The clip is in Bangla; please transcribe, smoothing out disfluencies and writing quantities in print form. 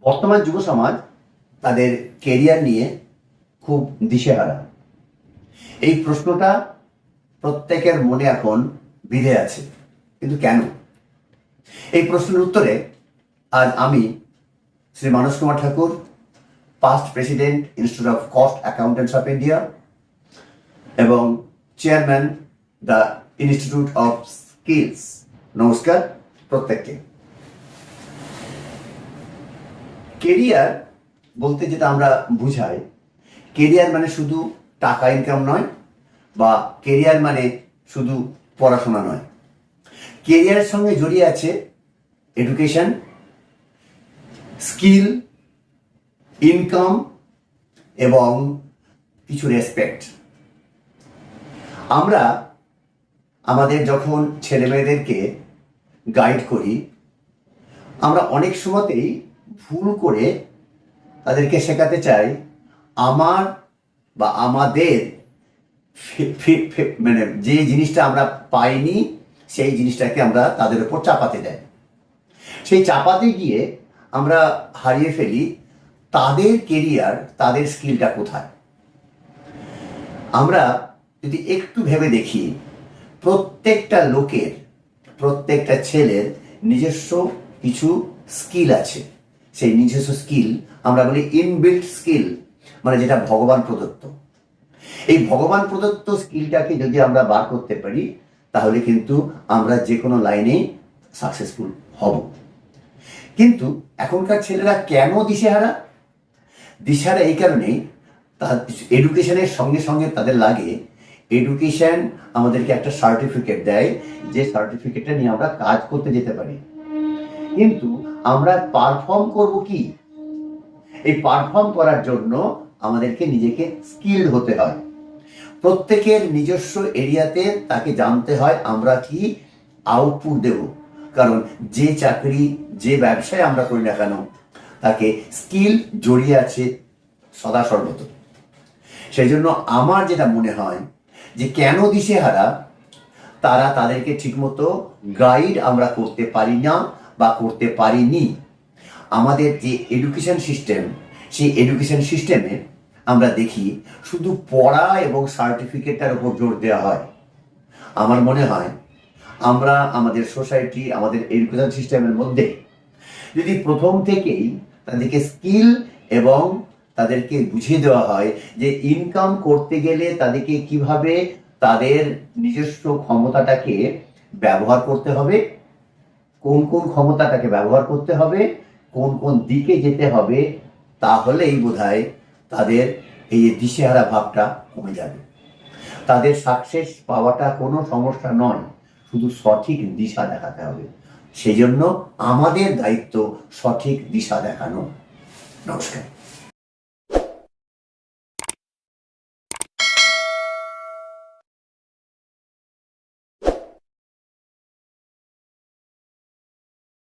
বর্তমান যুব সমাজ তাদের কেরিয়ার নিয়ে খুব দিশেহারা। এই প্রশ্নটা প্রত্যেকের মনে এখন বিঁধে আছে, কিন্তু কেন? এই প্রশ্নের উত্তরে আজ আমি Shri Manas Kumar Thakur, past president institute of cost accountants of India এবং chairman the institute of skills, নমস্কার প্রত্যেককে। কেরিয়ার বলতে যেটা আমরা বুঝাই, কেরিয়ার মানে শুধু টাকা ইনকাম নয়, বা কেরিয়ার মানে শুধু পড়াশোনা নয়। কেরিয়ারের সঙ্গে জড়িয়ে আছে এডুকেশন, স্কিল, ইনকাম এবং কিছু রেসপেক্ট। আমরা আমাদের যখন ছেলে মেয়েদেরকে গাইড করি, আমরা অনেক সময়তেই ভুল করে তাদেরকে শেখাতে চাই আমার বা আমাদের মানে যে জিনিসটা আমরা পাইনি সেই জিনিসটাকে আমরা তাদের উপর চাপাতে যাই। সেই চাপাতে গিয়ে আমরা হারিয়ে ফেলি তাদের কেরিয়ার, তাদের স্কিলটা কোথায়। আমরা যদি একটু ভেবে দেখি, প্রত্যেকটা লোকের, প্রত্যেকটা ছেলের নিজস্ব কিছু স্কিল আছে। সেই নিজস্ব স্কিল আমরা বলি ইনবিল্ট স্কিল, মানে যেটা ভগবান প্রদত্ত। এই ভগবান প্রদত্ত স্কিলটাকে যদি আমরা বার করতে পারি, তাহলে কিন্তু আমরা যে কোনো লাইনে সাকসেসফুল হব। কিন্তু এখনকার ছেলেরা কেন দিশেহারা? দিশেহারা এই কারণেই, তার এডুকেশনের সঙ্গে সঙ্গে তাদের লাগে এডুকেশন আমাদেরকে একটা সার্টিফিকেট দেয়, যে সার্টিফিকেটটা নিয়ে আমরা কাজ করতে যেতে পারি। কিন্তু আমরা পারফর্ম করব কি? এই পারফর্ম করার জন্য আমাদেরকে নিজেকে স্কিলড হতে হয়। প্রত্যেকের নিজস্ব এরিয়াতে তাকে জানতে হয় আমরা কি আউটপুট দেব। কারণ যে চাকরি, যে ব্যবসায় আমরা করি না কেন, তাকে স্কিল জড়িয়ে আছে সদা সর্বত। সেই জন্য আমার যেটা মনে হয় যে কেন দিশেহারা, তারা তাদেরকে ঠিকমতো গাইড আমরা করতে পারি না বা করতে পারিনি। আমাদের যে এডুকেশন সিস্টেম, সেই এডুকেশন সিস্টেমে আমরা দেখি শুধু পড়া এবং সার্টিফিকেটটার উপর জোর দেওয়া হয়। আমার মনে হয় আমরা আমাদের সোসাইটি, আমাদের এডুকেশন সিস্টেমের মধ্যে যদি প্রথম থেকেই তাদেরকে স্কিল এবং তাদেরকে বুঝিয়ে দেওয়া হয় যে ইনকাম করতে গেলে তাদেরকে কিভাবে তাদের নিজস্ব ক্ষমতাটাকে ব্যবহার করতে হবে, কোন কোন ক্ষমতাটাকে ব্যবহার করতে হবে, কোন কোন দিকে যেতে হবে, তাহলেই বোধহয় তাদের এই দিশেহারা ভাবটা কমে যাবে। তাদের সাকসেস পাওয়াটা কোনো সমস্যা নয়, শুধু সঠিক দিশা দেখাতে হবে। সেই জন্য আমাদের দায়িত্ব সঠিক দিশা দেখানো। নমস্কার।